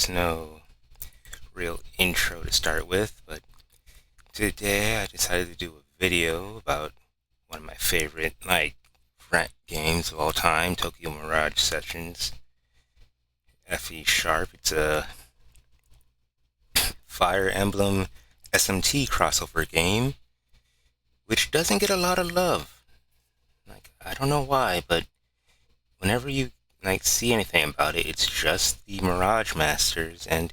there's no real intro to start with, but today I decided to do a video about one of my favorite, games of all time, Tokyo Mirage Sessions, FE Sharp. It's a Fire Emblem SMT crossover game, which doesn't get a lot of love. I don't know why, but whenever you see anything about it, it's just the Mirage Masters, and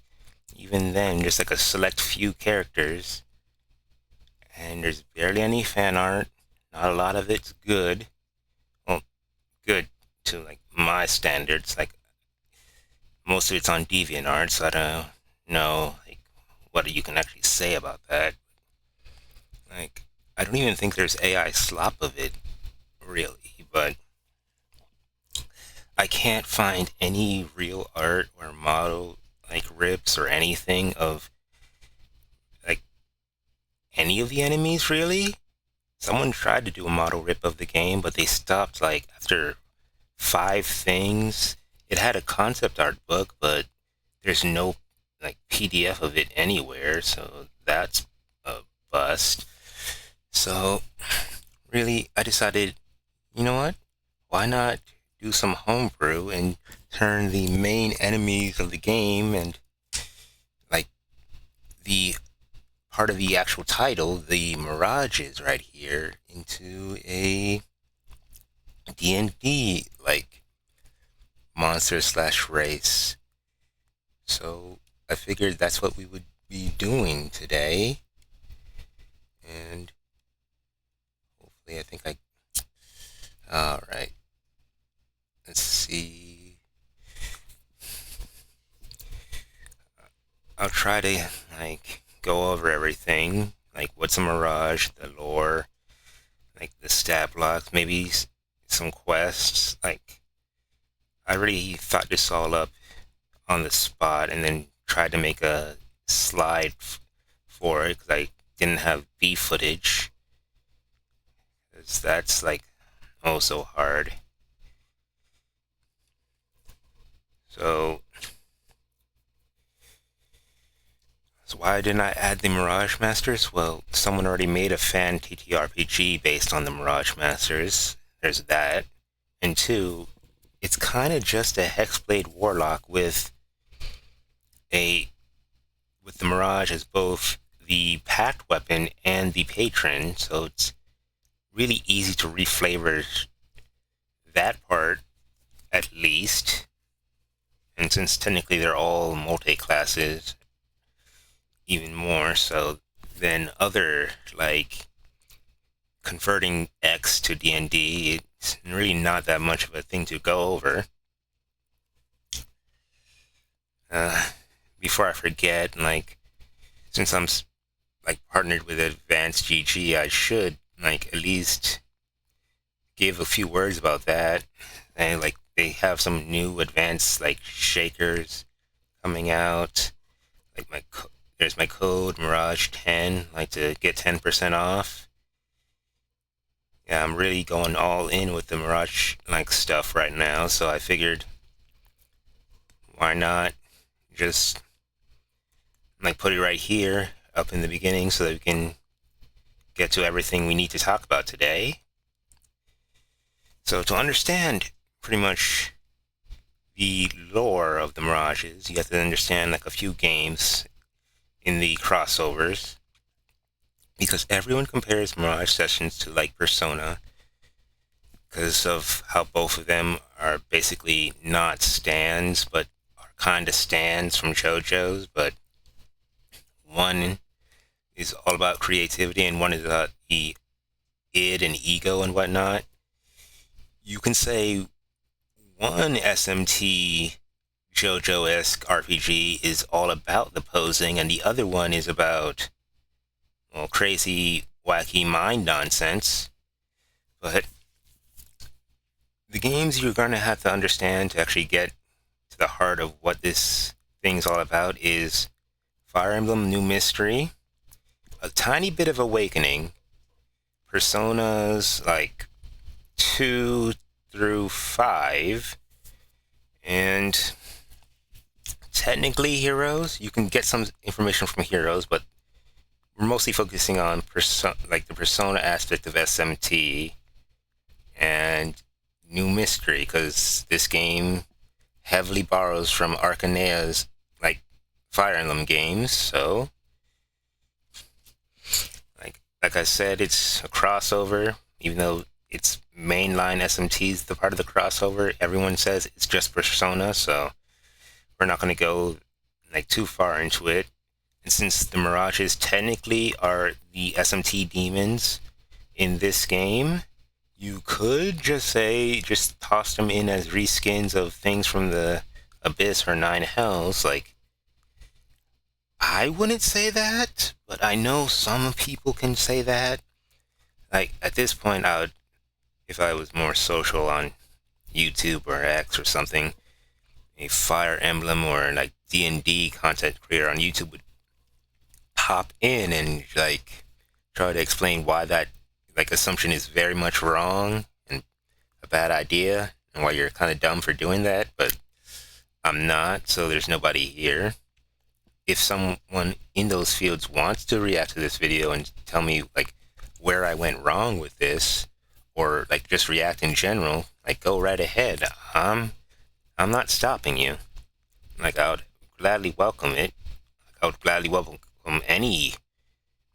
even then, just like a select few characters, and there's barely any fan art. Not a lot of it's good. Well, good to my standards. Most of it's on DeviantArt, so I don't know what you can actually say about that. I don't even think there's AI slop of it, really, but I can't find any real art or model rips or anything of like any of the enemies, really. Someone tried to do a model rip of the game, but they stopped after 5 things. It had a concept art book, but there's no PDF of it anywhere, so that's a bust. So really, I decided, you know what? Why not do some homebrew and turn the main enemies of the game and the part of the actual title, the mirages right here, into a DnD monster slash race. So I figured that's what we would be doing today, and hopefully all right, let's see. I'll try to go over everything, what's a mirage, the lore, the stat blocks, maybe some quests. I really thought this all up on the spot and then tried to make a slide for it because I didn't have B footage, because that's oh so hard. So why didn't I add the Mirage Masters? Well, someone already made a fan TTRPG based on the Mirage Masters. There's that. And two, it's kind of just a Hexblade Warlock with the Mirage as both the packed weapon and the patron, so it's really easy to reflavor that part, at least. And since technically they're all multi-classes, even more so than other converting X to DnD, it's really not that much of a thing to go over. Before I forget, since I'm partnered with Advanced GG, I should at least give a few words about that. And they have some new advanced shakers coming out. There's my code Mirage 10, to get 10% off. Yeah, I'm really going all in with the Mirage stuff right now, so I figured why not just put it right here up in the beginning so that we can get to everything we need to talk about today. So to understand pretty much the lore of the Mirages, you have to understand a few games in the crossovers, because everyone compares Mirage Sessions to Persona because of how both of them are basically not stands, but are kind of stands from JoJo's, but one is all about creativity and one is about the id and ego and whatnot. You can say one SMT JoJo-esque RPG is all about the posing, and the other one is about, well, crazy, wacky mind nonsense. But the games you're going to have to understand to actually get to the heart of what this thing's all about is Fire Emblem New Mystery, a tiny bit of Awakening, Personas 2 through 5, and technically heroes. You can get some information from heroes, but we're mostly focusing on the persona aspect of SMT and new mystery, because this game heavily borrows from Arcanea's like Fire Emblem games. So, like I said, it's a crossover. Even though it's mainline SMT's the part of the crossover, everyone says it's just Persona. So we're not going to go like too far into it. And since the Mirages technically are the SMT demons in this game, you could just toss them in as reskins of things from the Abyss or Nine Hells. Like, I wouldn't say that, but I know some people can say that. Like, at this point, if I was more social on YouTube or X or something, a Fire Emblem or like DnD content creator on YouTube would pop in and like try to explain why that like assumption is very much wrong and a bad idea, and why you're kind of dumb for doing that. But I'm not, so there's nobody here. If someone in those fields wants to react to this video and tell me like where I went wrong with this, or like just react in general, like go right ahead. I'm not stopping you. Like, I would gladly welcome it. I would gladly welcome any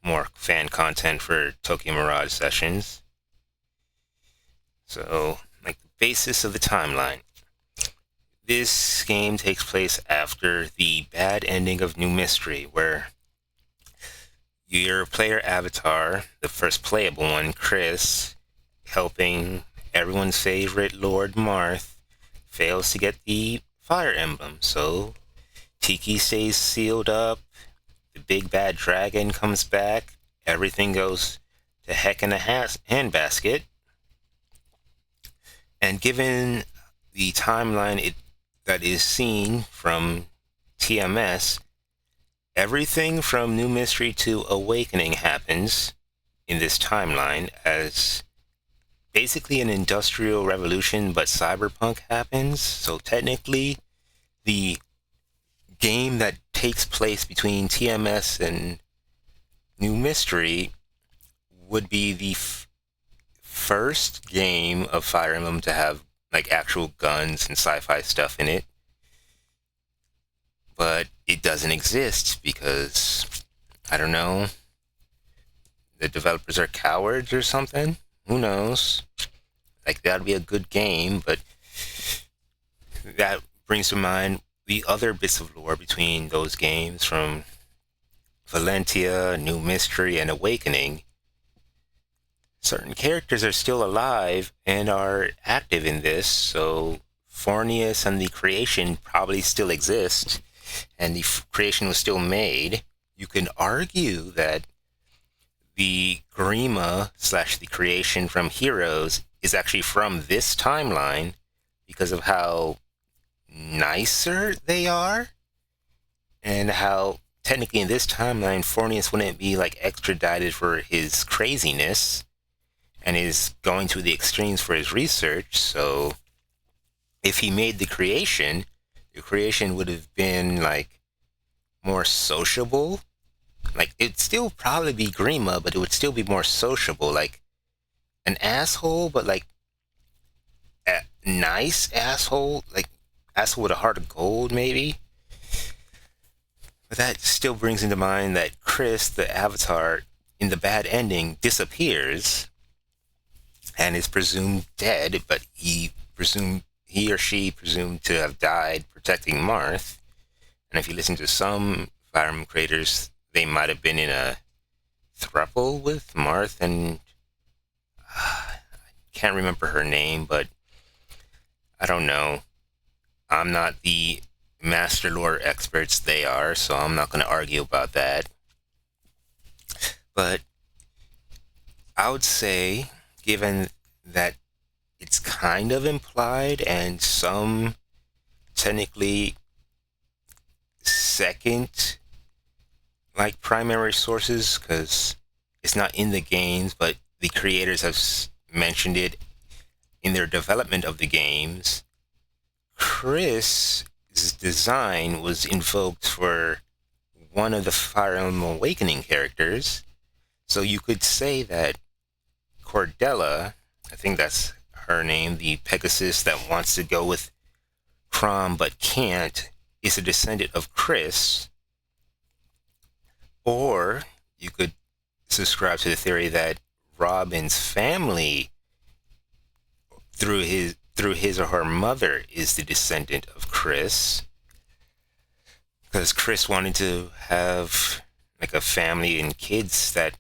more fan content for Tokyo Mirage sessions. So, like, the basis of the timeline. This game takes place after the bad ending of New Mystery, where your player avatar, the first playable one, Chris, helping everyone's favorite Lord Marth, fails to get the Fire Emblem. So Tiki stays sealed up, the big bad dragon comes back, everything goes to heck in a handbasket. And given the timeline that is seen from TMS, everything from New Mystery to Awakening happens in this timeline as basically an industrial revolution, but cyberpunk happens. So technically, the game that takes place between TMS and New Mystery would be the first game of Fire Emblem to have like actual guns and sci-fi stuff in it. But it doesn't exist because, I don't know, the developers are cowards or something? Who knows? Like, that'd be a good game, but that brings to mind the other bits of lore between those games from Valentia, New Mystery, and Awakening. Certain characters are still alive and are active in this, so Fornius and the creation probably still exist, and the creation was still made. You can argue that the Grima / the creation from Heroes is actually from this timeline because of how nicer they are, and how technically in this timeline Fornius wouldn't be like extradited for his craziness and is going to the extremes for his research. So if he made the creation would have been like more sociable. Like, it'd still probably be Grima, but it would still be more sociable. Like, an asshole, but like a nice asshole. Like, asshole with a heart of gold, maybe. But that still brings into mind that Chris, the avatar, in the bad ending, disappears and is presumed dead, but he or she presumed to have died protecting Marth. And if you listen to some Fire Emblem creators, they might have been in a throuple with Marth, and I can't remember her name, but I don't know. I'm not the master lore experts they are, so I'm not going to argue about that. But I would say, given that it's kind of implied and some technically second like primary sources, because it's not in the games, but the creators have mentioned it in their development of the games, Chris design was invoked for one of the Fire Emblem Awakening characters. So you could say that Cordella, I think that's her name, the Pegasus that wants to go with Chrom but can't, is a descendant of Chris. Or you could subscribe to the theory that Robin's family, through his or her mother, is the descendant of Chris, because Chris wanted to have like a family and kids that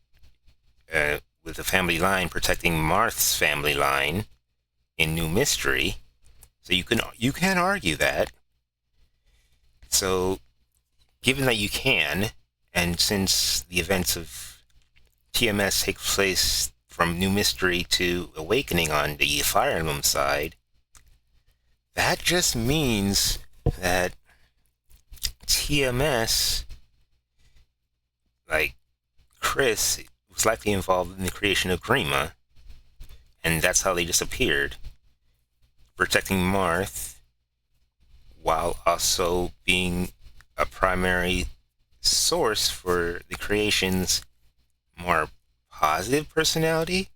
with a family line protecting Marth's family line in New Mystery. So you can argue that. So given that you can, and since the events of TMS take place from New Mystery to Awakening on the Fire Emblem side, that just means that TMS, like Chris, was likely involved in the creation of Grima, and that's how they disappeared, protecting Marth while also being a primary source for the creation's more positive personality.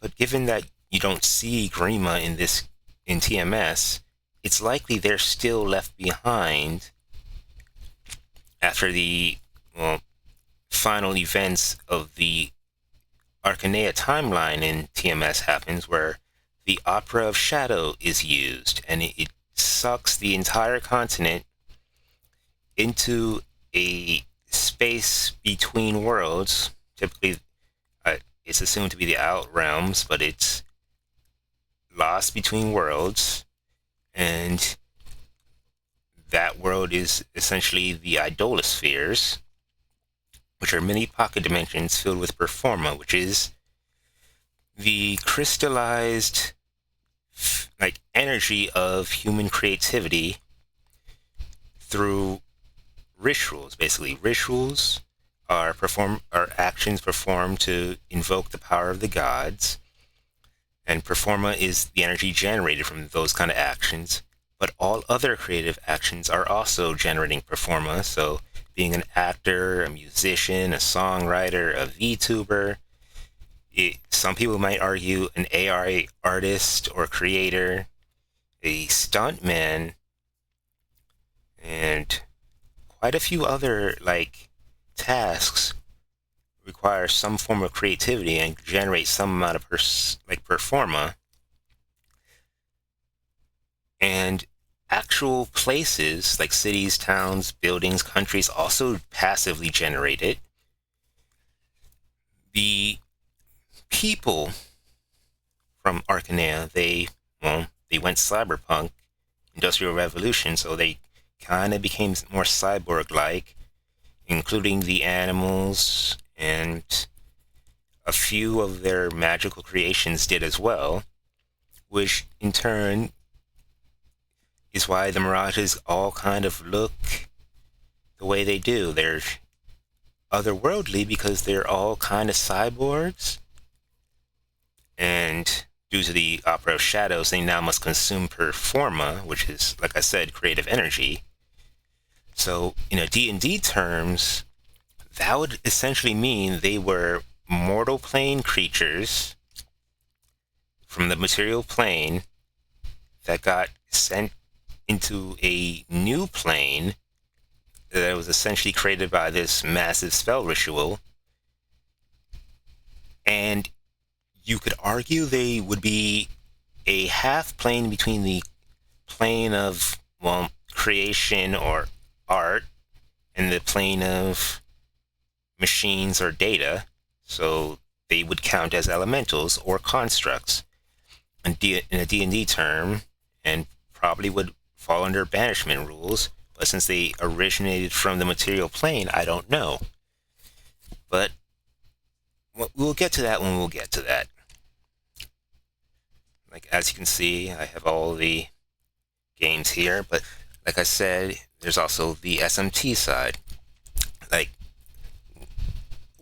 But given that you don't see Grima in TMS, it's likely they're still left behind after the final events of the Arcanea timeline in TMS happens, where the Opera of Shadow is used, and it sucks the entire continent into a space between worlds. Typically, it's assumed to be the Out Realms, but it's lost between worlds, and that world is essentially the Idolospheres, which are many pocket dimensions filled with Performa, which is the crystallized like energy of human creativity through rituals. Basically, rituals are actions performed to invoke the power of the gods, and Performa is the energy generated from those kind of actions. But all other creative actions are also generating Performa. So being an actor, a musician, a songwriter, a VTuber, some people might argue an AR artist or creator, a stuntman, and quite a few other like tasks require some form of creativity and generate some amount of Performa. And actual places like cities, towns, buildings, countries also passively generate it. The people from Arcanea, they went cyberpunk, Industrial Revolution, so they kind of became more cyborg-like, including the animals, and a few of their magical creations did as well, which in turn is why the Mirages all kind of look the way they do. They're otherworldly because they're all kind of cyborgs, and due to the Opera of Shadows, they now must consume Performa, which is, like I said, creative energy. So in a D&D terms, that would essentially mean they were mortal plane creatures from the material plane that got sent into a new plane that was essentially created by this massive spell ritual. And you could argue they would be a half plane between the plane of, creation or art and the plane of machines or data. So they would count as elementals or constructs in a D&D term, and probably would fall under banishment rules. But since they originated from the material plane, I don't know. But we'll get to that when we'll get to that. Like, as you can see, I have all the games here, but like I said, there's also the SMT side. Like,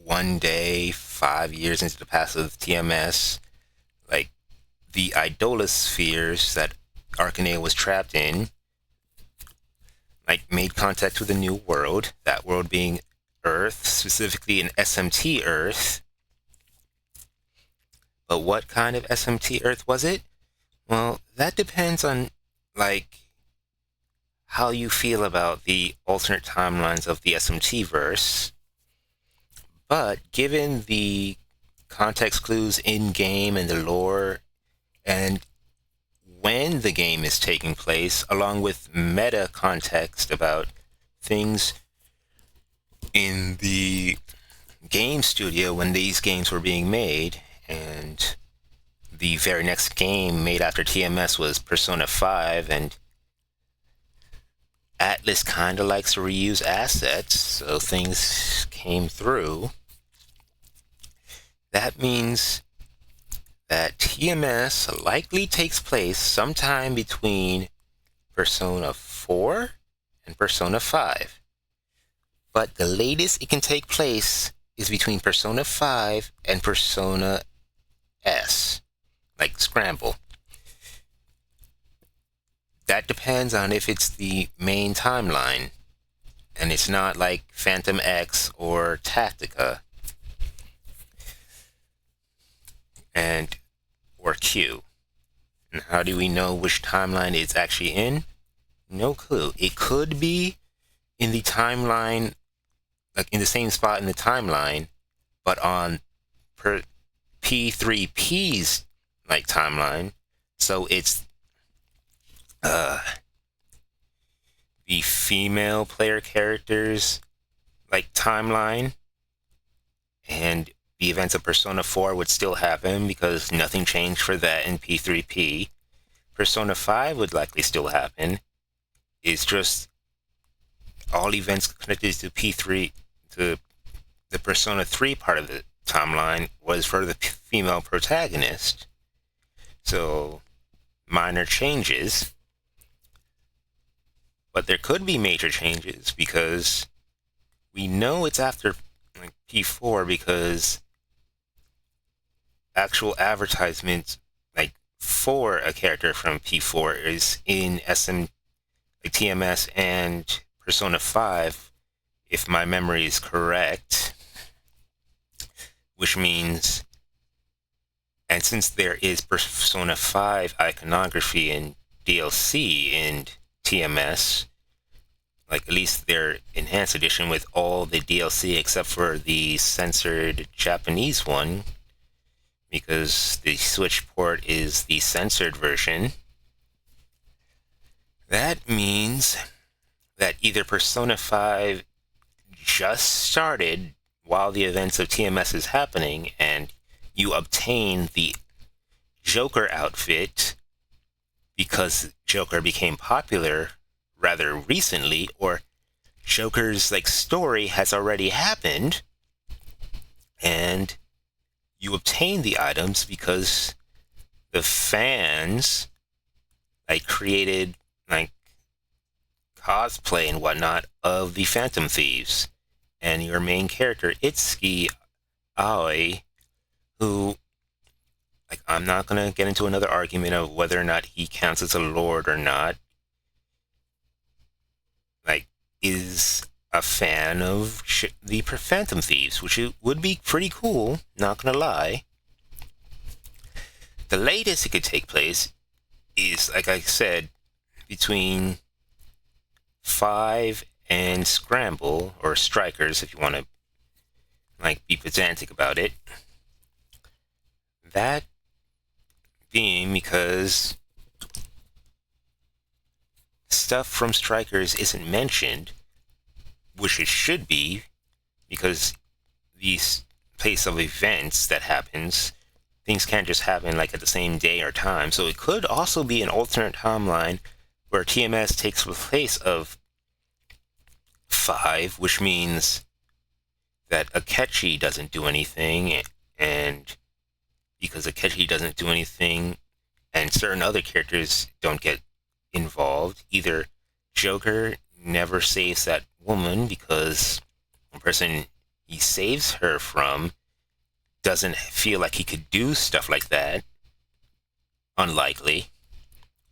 one day, 5 years into the past of TMS, like, the Idolospheres that Arcanea was trapped in like made contact with a new world, that world being Earth, specifically an SMT Earth. But what kind of SMT Earth was it? Well, that depends on, like, how you feel about the alternate timelines of the SMT verse. But given the context clues in game and the lore, and when the game is taking place, along with meta context about things in the game studio when these games were being made, and the very next game made after TMS was Persona 5, and Atlas kind of likes to reuse assets, so things came through. That means that TMS likely takes place sometime between Persona 4 and Persona 5. But the latest it can take place is between Persona 5 and Persona S, like Scramble. That depends on if it's the main timeline, and it's not like Phantom X or Tactica, and or Q. And how do we know which timeline it's actually in? No clue. It could be in the timeline, like in the same spot in the timeline, but on P3P's like timeline. So it's the female player characters like timeline, and the events of Persona 4 would still happen because nothing changed for that in P3P. Persona 5 would likely still happen. It's just all events connected to P3, to the Persona 3 part of the timeline, was for the female protagonist. So, minor changes. But there could be major changes because we know it's after like P4 because actual advertisements like for a character from P4 is in like TMS and Persona 5, if my memory is correct, which means, and since there is Persona 5 iconography and DLC in TMS, like at least their enhanced edition with all the DLC except for the censored Japanese one, because the Switch port is the censored version. That means that either Persona 5 just started while the events of TMS is happening and you obtain the Joker outfit because Joker became popular rather recently, or Joker's like story has already happened and you obtain the items because the fans like created like cosplay and whatnot of the Phantom Thieves, and your main character Itsuki Aoi, who, like, I'm not gonna get into another argument of whether or not he counts as a lord or not, like, is a fan of the Phantom Thieves, which it would be pretty cool, not gonna lie. The latest it could take place is, like I said, between 5 and Scramble, or Strikers if you want to like be pedantic about it. That being because stuff from Strikers isn't mentioned, which it should be, because these pace of events that happens, things can't just happen like at the same day or time. So it could also be an alternate timeline where TMS takes the place of 5, which means that Akechi doesn't do anything, and because Akechi doesn't do anything and certain other characters don't get involved, either Joker never saves that woman because the person he saves her from doesn't feel like he could do stuff like that, unlikely,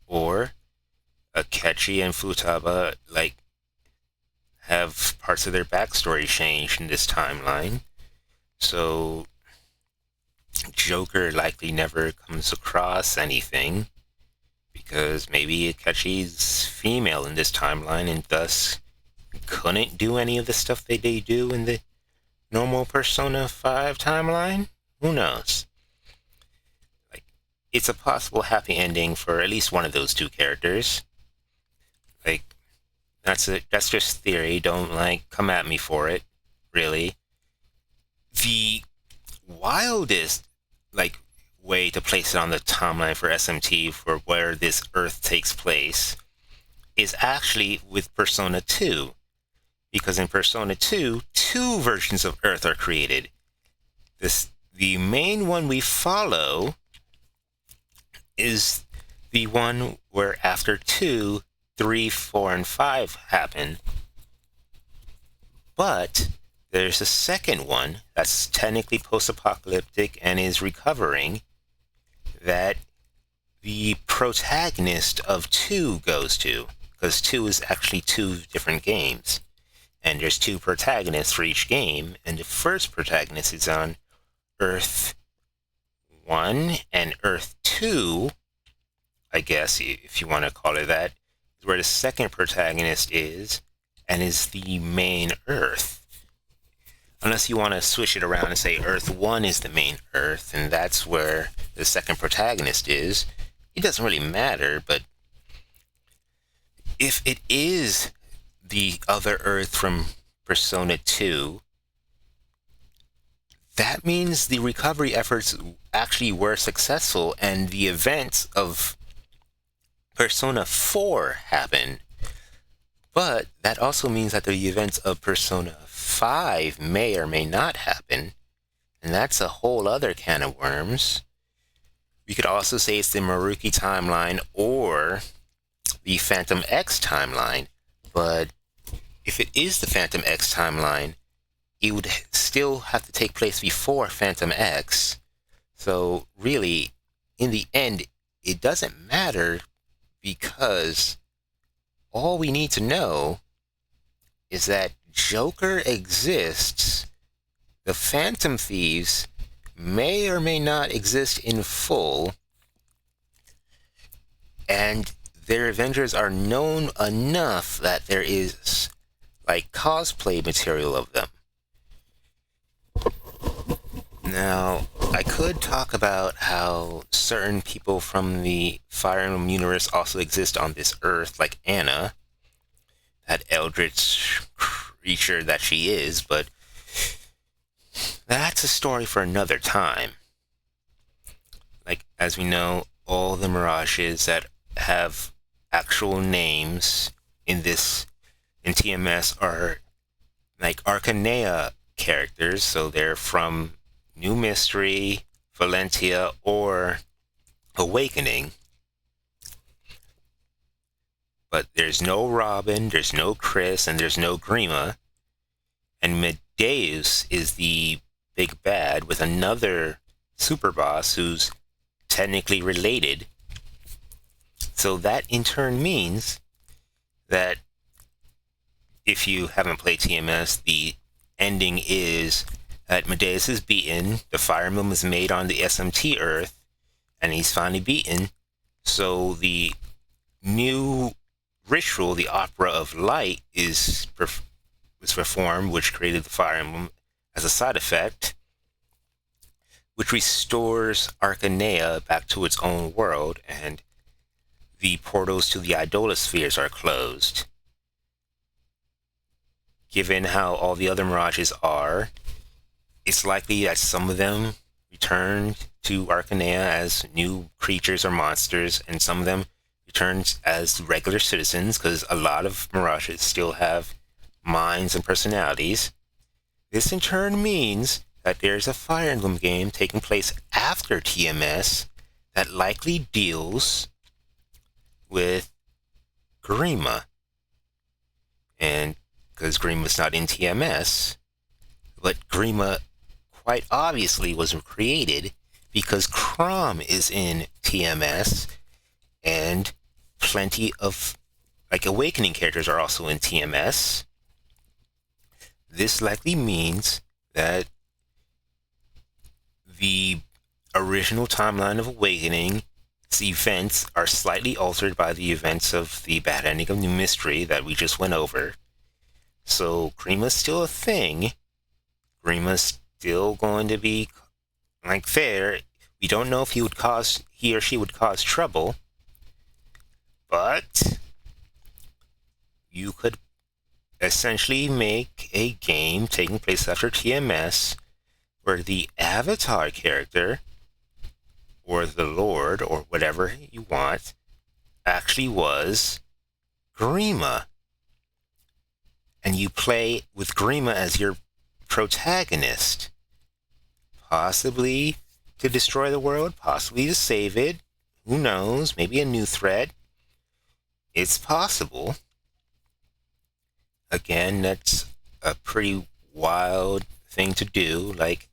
or Akechi and Futaba like have parts of their backstory changed in this timeline. So Joker likely never comes across anything because maybe Akechi's female in this timeline and thus couldn't do any of the stuff they do in the normal Persona 5 timeline? Who knows? Like, it's a possible happy ending for at least one of those two characters. Like, that's just theory. Don't, come at me for it, really. The wildest, way to place it on the timeline for SMT for where this Earth takes place is actually with Persona 2. Because in Persona 2, two versions of Earth are created. The main one we follow is the one where after 2, 3, 4, and 5 happen. But there's a second one that's technically post-apocalyptic and is recovering that the protagonist of 2 goes to. Because 2 is actually 2 different games. And there's 2 protagonists for each game, and the first protagonist is on Earth 1, and Earth 2, I guess, if you want to call it that, is where the second protagonist is, and is the main Earth. Unless you want to switch it around and say Earth 1 is the main Earth, and that's where the second protagonist is. It doesn't really matter, but if it is the other Earth from Persona 2, that means the recovery efforts actually were successful and the events of Persona 4 happened. But that also means that the events of Persona 5 may or may not happen, and that's a whole other can of worms. We could also say it's the Maruki timeline or the Phantom X timeline. But if it is the Phantom X timeline, it would still have to take place before Phantom X. So really, in the end, it doesn't matter because all we need to know is that Joker exists. The Phantom Thieves may or may not exist in full, and their Avengers are known enough that there is cosplay material of them. Now, I could talk about how certain people from the Fire Emblem universe also exist on this Earth, like Anna, that eldritch creature that she is, but that's a story for another time. As we know, all the Mirages that have actual names in TMS are Arcanea characters, so they're from New Mystery, Valentia, or Awakening. But there's no Robin, there's no Chris, and there's no Grima. And Medeus is the big bad with another super boss who's technically related. So that in turn means that if you haven't played TMS, the ending is that Medeus is beaten, the Fire Emblem is made on the SMT Earth, and he's finally beaten. So the new ritual, the Opera of Light, was performed, which created the Fire Emblem as a side effect, which restores Arcanea back to its own world, and the portals to the Idolospheres are closed. Given how all the other Mirages are, it's likely that some of them return to Arcanea as new creatures or monsters, and some of them return as regular citizens, because a lot of Mirages still have minds and personalities. This in turn means that there's a Fire Emblem game taking place after TMS that likely deals with Grima. And because Grima's not in TMS, but Grima quite obviously was created because Chrom is in TMS, and plenty of Awakening characters are also in TMS. this likely means that the original timeline of Awakening's events are slightly altered by the events of the Bad Ending of New Mystery that we just went over. So Grima's still a thing. Grima's still going to be like there. We don't know if he or she would cause trouble, but you could essentially make a game taking place after TMS where the avatar character or the Lord or whatever you want actually was Grima. And you play with Grima as your protagonist. Possibly to destroy the world, possibly to save it. Who knows? Maybe a new threat. It's possible. Again, that's a pretty wild thing to do. Like,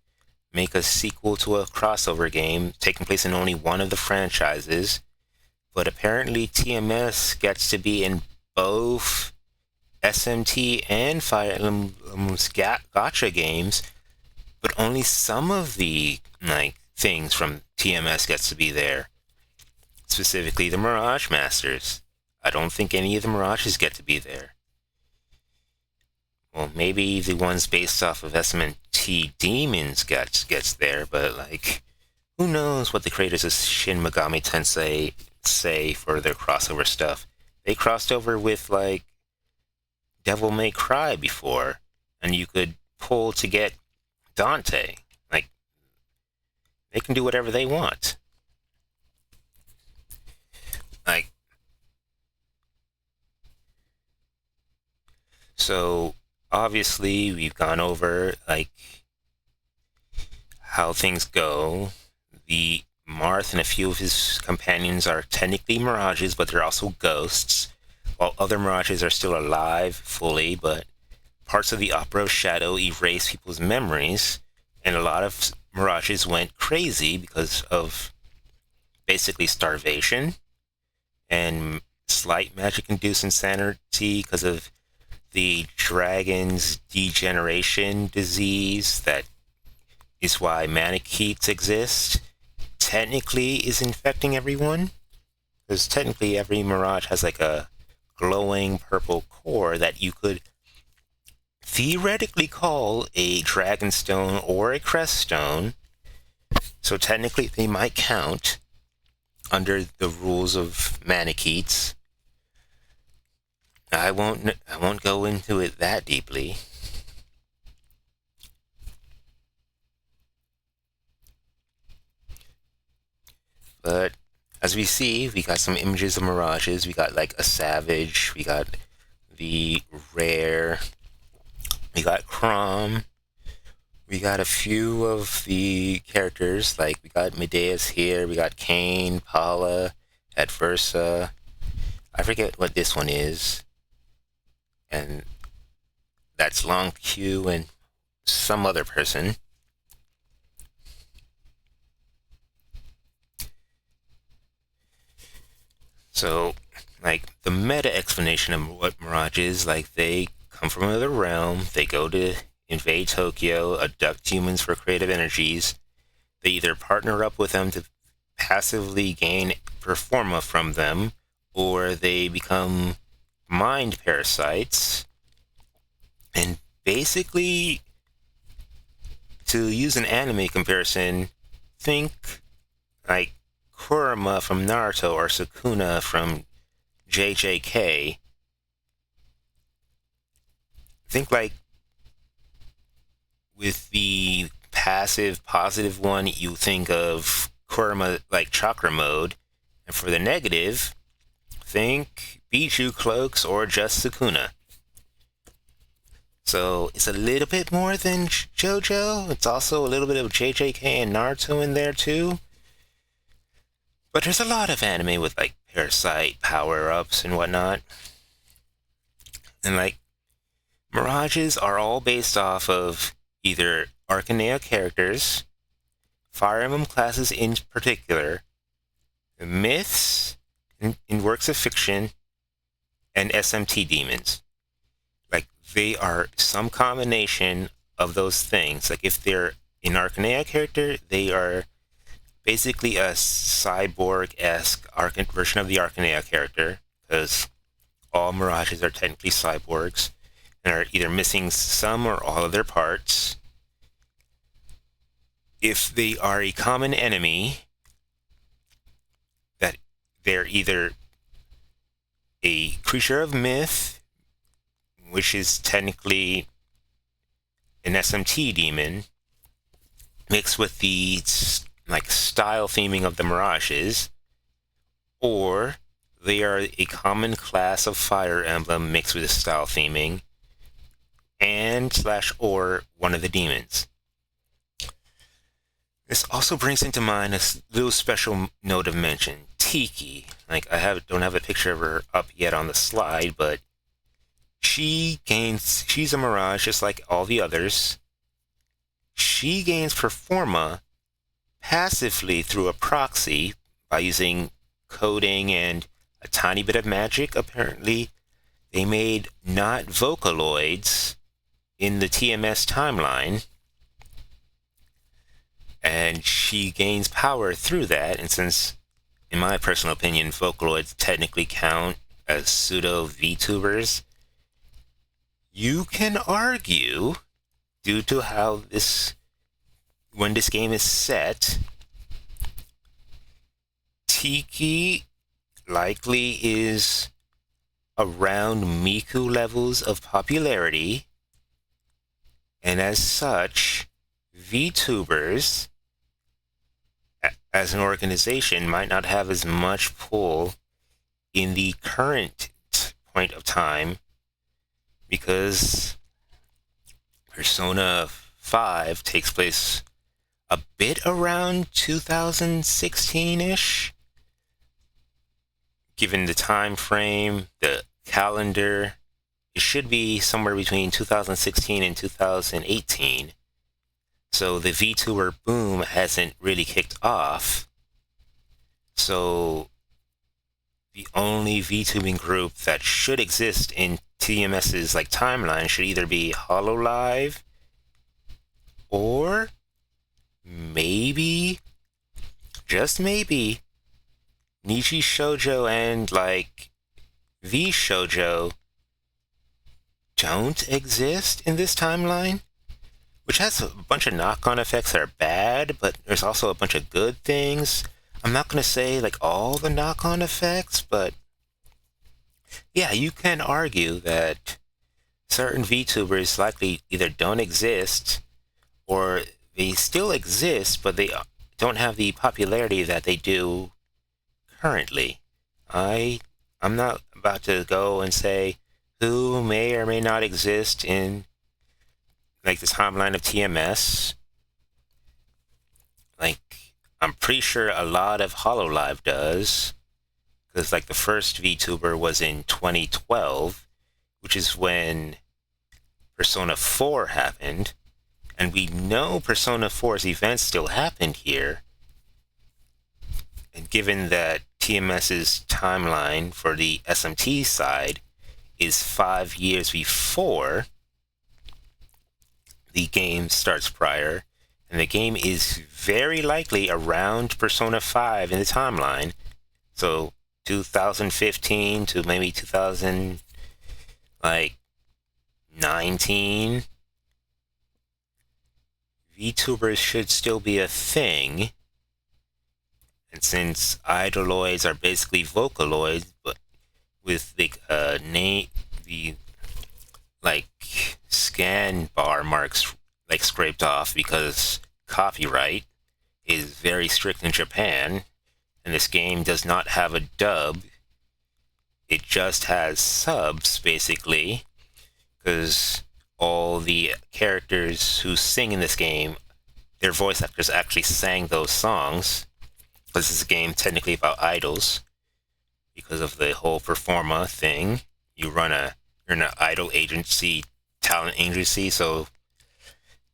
make a sequel to a crossover game taking place in only one of the franchises. But apparently TMS gets to be in both SMT and Fire Emblem's gacha games, but only some of the things from TMS gets to be there. Specifically the Mirage Masters. I don't think any of the Mirages get to be there. Well, maybe the ones based off of SMT Demons gets there, but who knows what the creators of Shin Megami Tensei say for their crossover stuff. They crossed over with Devil May Cry before, and you could pull to get Dante. They can do whatever they want. So obviously we've gone over how things go. The Marth and a few of his companions are technically Mirages, but they're also ghosts, while other Mirages are still alive fully, but parts of the Opera Shadow erase people's memories, and a lot of Mirages went crazy because of basically starvation and slight magic-induced insanity because of the dragon's degeneration disease that is why Manicheets exist. Technically is infecting everyone, because technically every Mirage has a glowing purple core that you could theoretically call a Dragonstone or a Creststone. So technically they might count under the rules of Manicheets. I won't go into it that deeply. But as we see, we got some images of Mirages. We got a Savage. We got the Rare. We got Crom. We got a few of the characters. We got Medeus here. We got Cain, Paula, Adversa. I forget what this one is. And that's Long Q and some other person. So, the meta explanation of what Mirage is, they come from another realm, they go to invade Tokyo, abduct humans for creative energies, they either partner up with them to passively gain performa from them, or they become mind parasites, and basically, to use an anime comparison, think Kurama from Naruto or Sukuna from JJK. Think with the passive positive one, you think of Kurama chakra mode, and for the negative, think Bijou cloaks or just Sukuna. So it's a little bit more than JoJo. It's also a little bit of JJK and Naruto in there too. But there's a lot of anime with parasite power-ups and whatnot. And Mirages are all based off of either Arcanea characters, Fire Emblem classes in particular, myths in works of fiction, and SMT demons. they are some combination of those things. Like if they're an Arcanea character, they are basically a cyborg-esque version of the Arcanea character, because all Mirages are technically cyborgs and are either missing some or all of their parts. If they are a common enemy, that they're either a creature of myth, which is technically an SMT demon, mixed with the like style theming of the Mirages, or they are a common class of Fire Emblem mixed with the style theming, and or one of the demons. This also brings into mind a little special note of mention. Tiki. Like, don't have a picture of her up yet on the slide, but she's a Mirage just like all the others. She gains Performa passively through a proxy by using coding and a tiny bit of magic. Apparently, they made not Vocaloids in the TMS timeline, and she gains power through that. And since, in my personal opinion, Vocaloids technically count as pseudo VTubers, you can argue, due to how when this game is set, Tiki likely is around Miku levels of popularity, and as such, VTubers as an organization might not have as much pull in the current point of time, because Persona 5 takes place a bit around 2016-ish. Given the time frame, the calendar, it should be somewhere between 2016 and 2018. So the VTuber boom hasn't really kicked off. So the only VTubing group that should exist in TMS's like timeline should either be HoloLive, or maybe, just maybe, Nichi Shoujo and like V Shoujo don't exist in this timeline, which has a bunch of knock-on effects that are bad, but there's also a bunch of good things. I'm not going to say like all the knock-on effects, but yeah, you can argue that certain VTubers likely either don't exist, or they still exist, but they don't have the popularity that they do currently. I'm not about to go and say who may or may not exist in like the timeline of TMS. Like, I'm pretty sure a lot of HoloLive does, because like the first VTuber was in 2012, which is when Persona 4 happened, and we know Persona 4's events still happened here. And given that TMS's timeline for the SMT side is 5 years before the game starts prior, and the game is very likely around Persona 5 in the timeline, so 2015 to maybe 2019, VTubers should still be a thing. And since Idoloids are basically Vocaloids, but with the scan bar marks like scraped off because copyright is very strict in Japan, and this game does not have a dub. It just has subs, basically, because all the characters who sing in this game, their voice actors actually sang those songs. This is a game technically about idols, because of the whole Performa thing. You're an idol agency, talent agency, so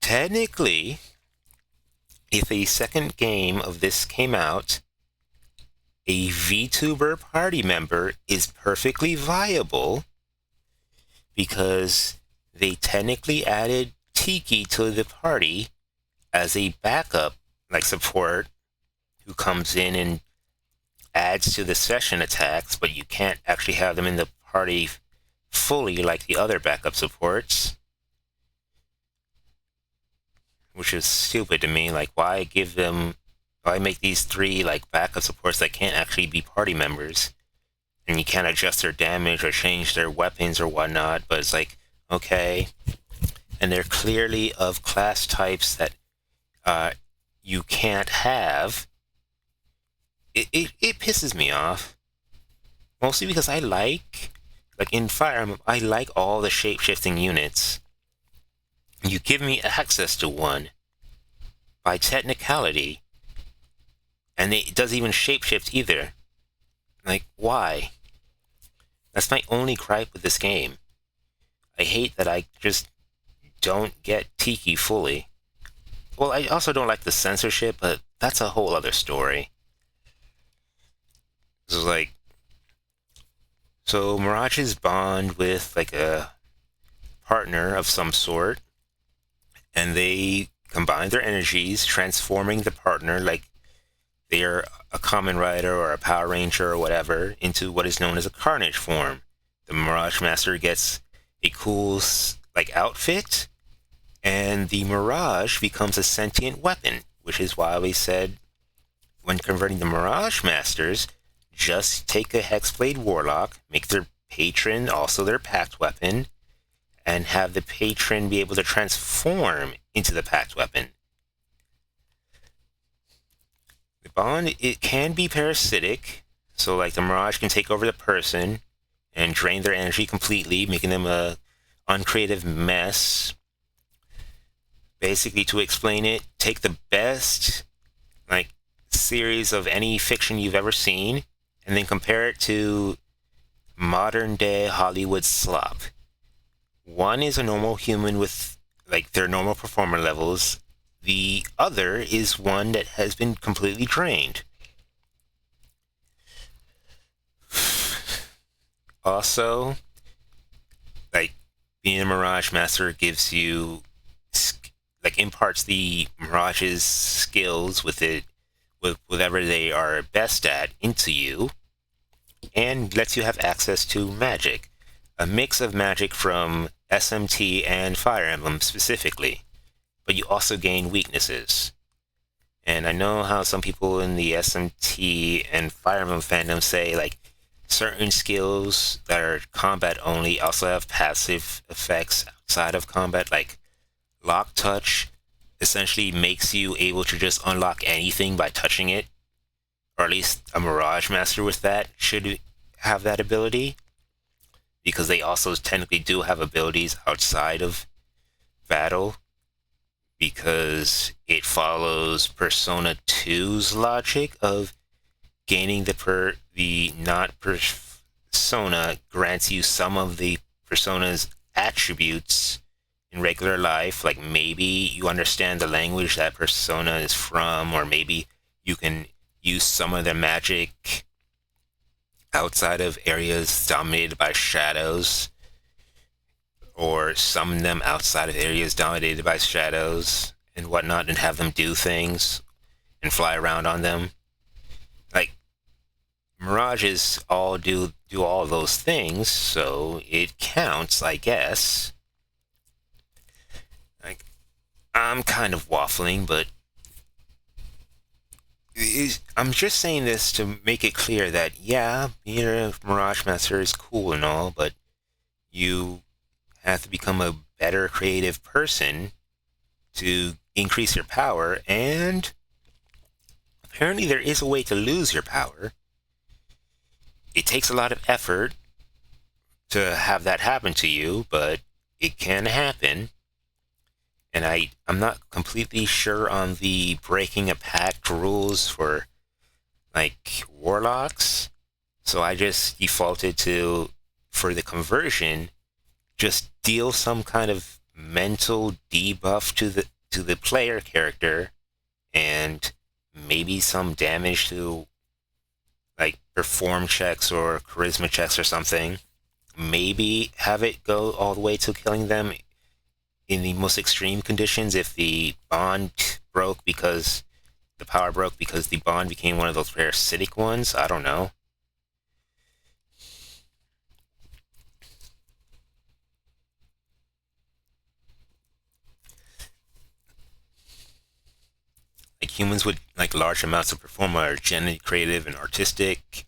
technically, if a second game of this came out, a VTuber party member is perfectly viable, because they technically added Tiki to the party as a backup, like support, who comes in and adds to the session attacks, but you can't actually have them in the party fully like the other backup supports, which is stupid to me. Like, why make these three like backup supports that can't actually be party members, and you can't adjust their damage or change their weapons or whatnot? But it's like, okay, and they're clearly of class types that you can't have. It pisses me off, mostly because I like in Fire Emblem, I like all the shape-shifting units. You give me access to one by technicality, and it doesn't even shapeshift either. Like, why? That's my only gripe with this game. I hate that I just don't get Tiki fully. Well, I also don't like the censorship, but that's a whole other story. This is like, so Mirages bond with like a partner of some sort, and they combine their energies, transforming the partner, like they're a Kamen Rider or a Power Ranger or whatever, into what is known as a Carnage form. The Mirage Master gets a cool like outfit, and the Mirage becomes a sentient weapon, which is why we said when converting the Mirage Masters, just take a Hexblade Warlock, make their patron also their pact weapon, and have the patron be able to transform into the pact weapon. The bond, it can be parasitic, so like the Mirage can take over the person and drain their energy completely, making them a uncreative mess. Basically, to explain it, take the best like series of any fiction you've ever seen and then compare it to modern day Hollywood slop. One is a normal human with like their normal performer levels. The other is one that has been completely drained. Also, like being a Mirage Master gives you like imparts the Mirage's skills with whatever they are best at into you, and lets you have access to magic. A mix of magic from SMT and Fire Emblem specifically, but you also gain weaknesses. And I know how some people in the SMT and Fire Emblem fandom say like certain skills that are combat only also have passive effects outside of combat, like Lock Touch essentially makes you able to just unlock anything by touching it, or at least a Mirage Master with that should have that ability, because they also technically do have abilities outside of battle, because it follows Persona 2's logic of gaining the not persona grants you some of the persona's attributes in regular life. Like maybe you understand the language that persona is from, or maybe you can use some of their magic outside of areas dominated by shadows, or summon them outside of areas dominated by shadows and whatnot, and have them do things and fly around on them. Like Mirages all do all those things, so it counts, I guess. Like, I'm kind of waffling, but I'm just saying this to make it clear that, yeah, being a Mirage Master is cool and all, but you have to become a better creative person to increase your power, and apparently there is a way to lose your power. It takes a lot of effort to have that happen to you, but it can happen. And I'm not completely sure on the breaking a pact rules for like warlocks, so I just defaulted to, for the conversion, just deal some kind of mental debuff to the player character, and maybe some damage to like perform checks or charisma checks or something. Maybe have it go all the way to killing them in the most extreme conditions, if the bond broke because the power broke because the bond became one of those parasitic ones, I don't know. Like humans with like large amounts of performa are generally creative and artistic.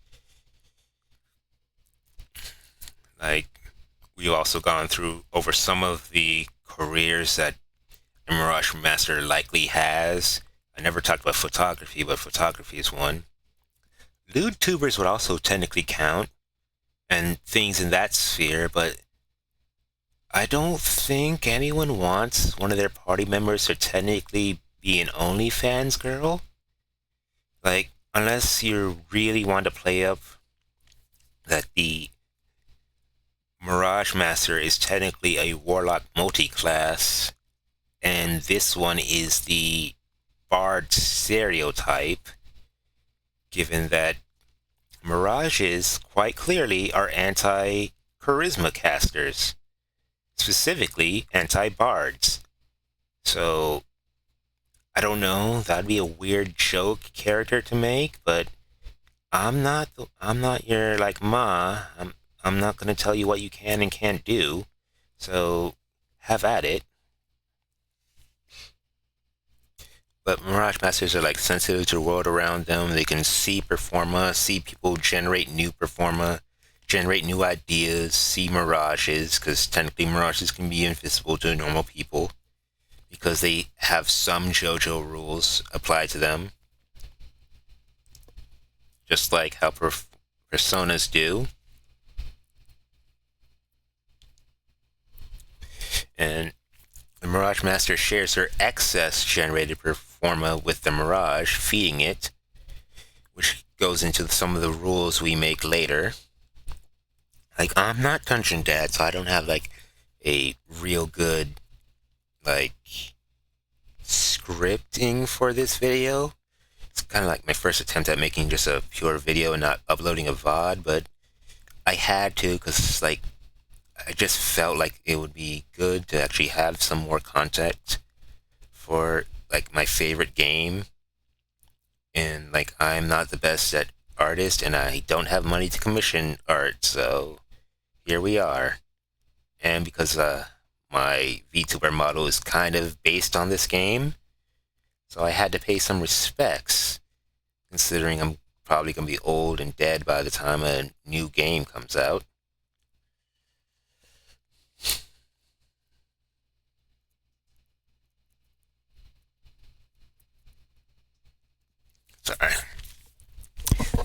Like we've also gone through over some of the careers that a Mirage Master likely has. I never talked about photography, but photography is one. Lewd tubers would also technically count, and things in that sphere, but I don't think anyone wants one of their party members to technically be an OnlyFans girl. Like, unless you really want to play up that the Mirage Master is technically a Warlock multi-class, and this one is the Bard stereotype, given that Mirages quite clearly are anti-charisma casters, specifically anti-bards. So, I don't know, that'd be a weird joke character to make, but I'm not your like ma. I'm not gonna tell you what you can and can't do. So have at it. But Mirage Masters are like sensitive to the world around them. They can see performa, see people generate new performa, generate new ideas, see mirages, because technically mirages can be invisible to normal people because they have some JoJo rules applied to them, just like how personas do. And the Mirage Master shares her excess generated performa with the Mirage, feeding it, which goes into some of the rules we make later. Like, I'm not Dungeon Dad, so I don't have, like, a real good, like, scripting for this video. It's kind of like my first attempt at making just a pure video and not uploading a VOD, but I had to because, like, I just felt like it would be good to actually have some more context for like my favorite game. And like I'm not the best at artist and I don't have money to commission art, so here we are. And because my VTuber model is kind of based on this game, so I had to pay some respects, considering I'm probably gonna be old and dead by the time a new game comes out. Sorry.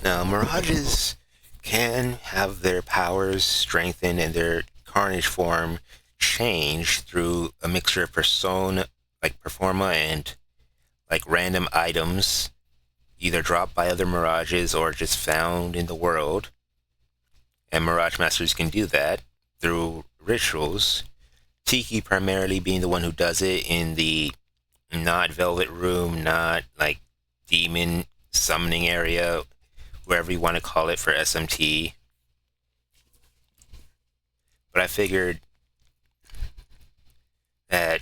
Now, Mirages can have their powers strengthened and their Carnage form changed through a mixture of persona, like performa, and like random items, either dropped by other Mirages or just found in the world. And Mirage Masters can do that through rituals. Tiki primarily being the one who does it in the not Velvet Room, not like demon summoning area, wherever you want to call it for SMT. But I figured that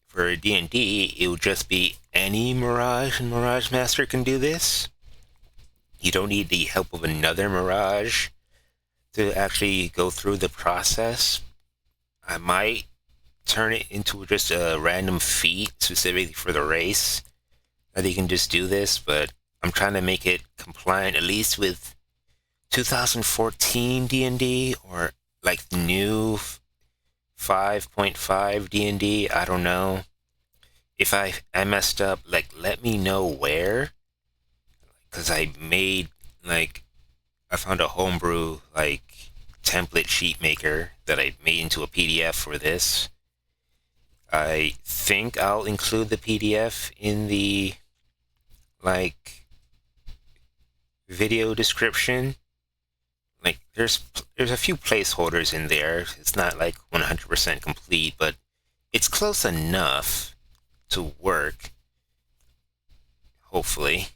for D&D, it would just be any Mirage and Mirage Master can do this. You don't need the help of another Mirage to actually go through the process. I might turn it into just a random feat specifically for the race that you can just do this, but I'm trying to make it compliant at least with 2014 D&D or like the new 5.5 D&D. I don't know. If I messed up, like let me know where, because I made like I found a homebrew like template sheet maker that I made into a PDF for this. I think I'll include the PDF in the like video description. Like there's a few placeholders in there. It's not like 100% complete, but it's close enough to work, hopefully.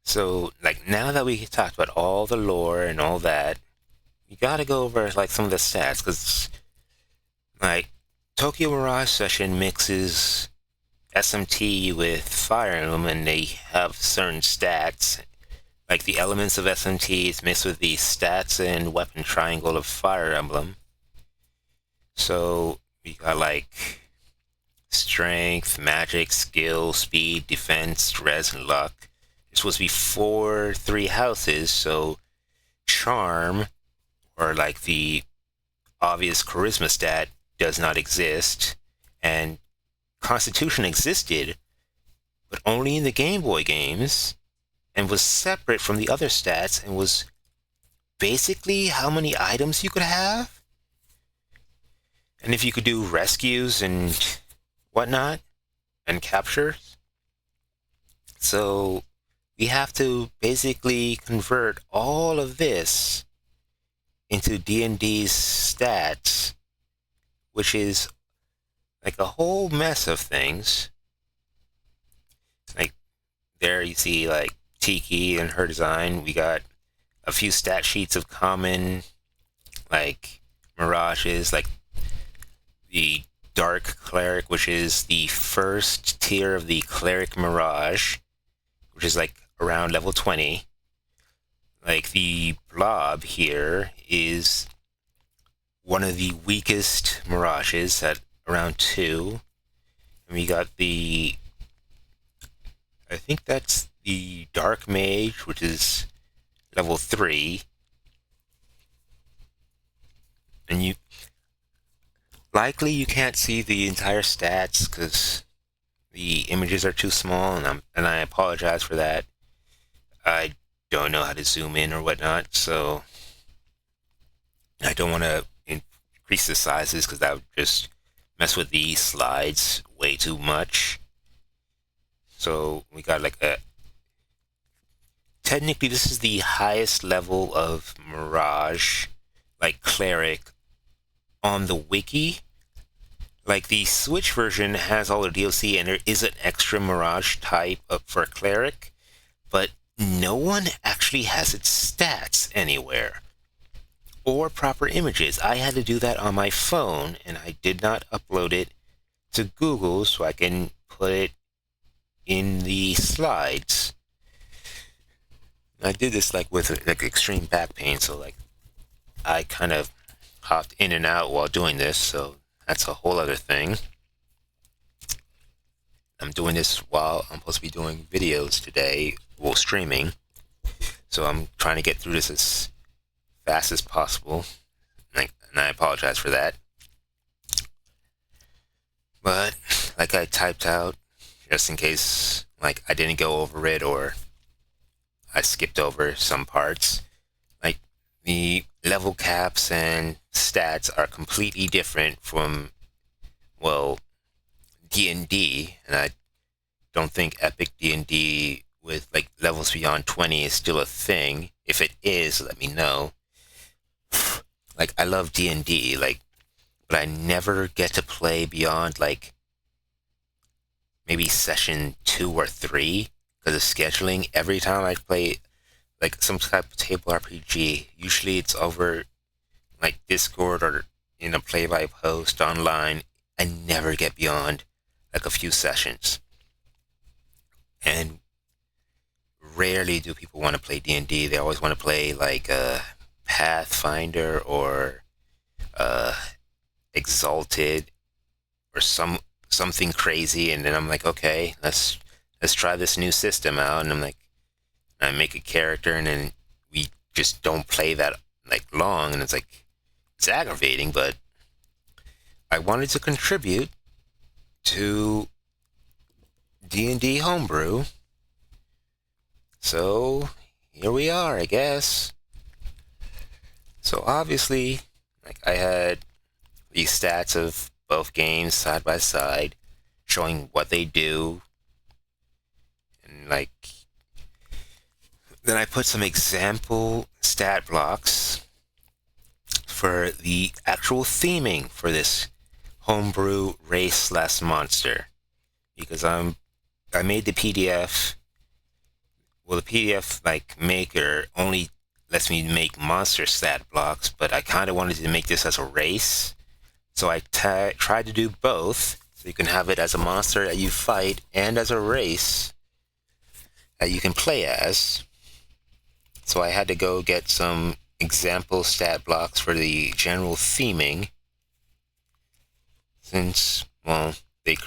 So like now that we talked about all the lore and all that, you gotta go over like some of the stats, because Like, Tokyo Mirage Session mixes SMT with Fire Emblem, and they have certain stats. Like, the elements of SMT is mixed with the stats and weapon triangle of Fire Emblem. So, we got like strength, magic, skill, speed, defense, res, and luck. It's supposed to be 3 houses, so charm, or like the obvious charisma stat, does not exist, and constitution existed, but only in the Game Boy games, and was separate from the other stats, and was basically how many items you could have, and if you could do rescues and whatnot, and captures. So we have to basically convert all of this into D&D's stats, which is like a whole mess of things. Like, there you see like Tiki and her design. We got a few stat sheets of common, like mirages, like the Dark Cleric, which is the first tier of the Cleric Mirage, which is like around level 20. Like, the Blob here is one of the weakest Mirages at around 2. And we got the, I think that's the Dark Mage, which is level 3. And you can't see the entire stats because the images are too small, and I apologize for that. I don't know how to zoom in or whatnot, so I don't want to increase the sizes because that would just mess with the slides way too much. So we got like technically this is the highest level of Mirage, like Cleric, on the wiki. Like, the Switch version has all the DLC, and there is an extra Mirage type up for Cleric, but no one actually has its stats anywhere or proper images. I had to do that on my phone, and I did not upload it to Google so I can put it in the slides. I did this like with like extreme back pain, so like I kind of hopped in and out while doing this, so that's a whole other thing. I'm doing this while I'm supposed to be doing videos today, well, streaming. So I'm trying to get through this as fast as possible, and I apologize for that. But like, I typed out just in case like I didn't go over it or I skipped over some parts. Like, the level caps and stats are completely different from, well, D&D, and I don't think Epic D&D with like levels beyond 20 is still a thing. If it is, let me know. Like, I love D&D, like, but I never get to play beyond like maybe session 2 or 3 because of scheduling. Every time I play like some type of table RPG, usually it's over like Discord or in a play-by-post online. I never get beyond like a few sessions, and rarely do people want to play D&D. They always want to play like a Pathfinder or Exalted or something crazy, and then I'm like, okay, let's try this new system out, and I'm like, I make a character, and then we just don't play that like long, and it's like, it's aggravating, but I wanted to contribute to D&D Homebrew, so here we are, I guess. So obviously, like, I had the stats of both games side by side, showing what they do, and like, then I put some example stat blocks for the actual theming for this Homebrew race/monster, because I made the PDF. Well, the PDF like maker only lets me make monster stat blocks, but I kind of wanted to make this as a race, So I tried to do both, so you can have it as a monster that you fight and as a race that you can play as. So I had to go get some example stat blocks for the general theming, since, well, they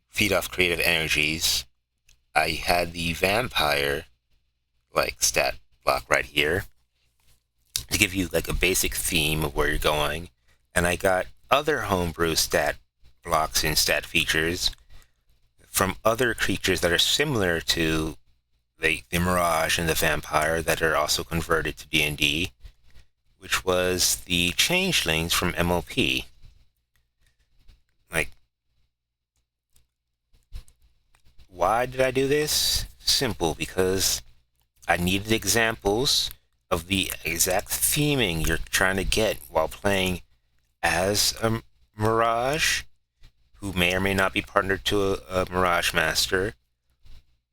feed off creative energies. I had the vampire stat block right here to give you a basic theme of where you're going, and I got other homebrew stat blocks and stat features from other creatures that are similar to the Mirage and the vampire that are also converted to D&D, which was the changelings from MOP. Why did I do this? Simple, because I needed examples of the exact theming you're trying to get while playing as a Mirage, who may or may not be partnered to a Mirage Master,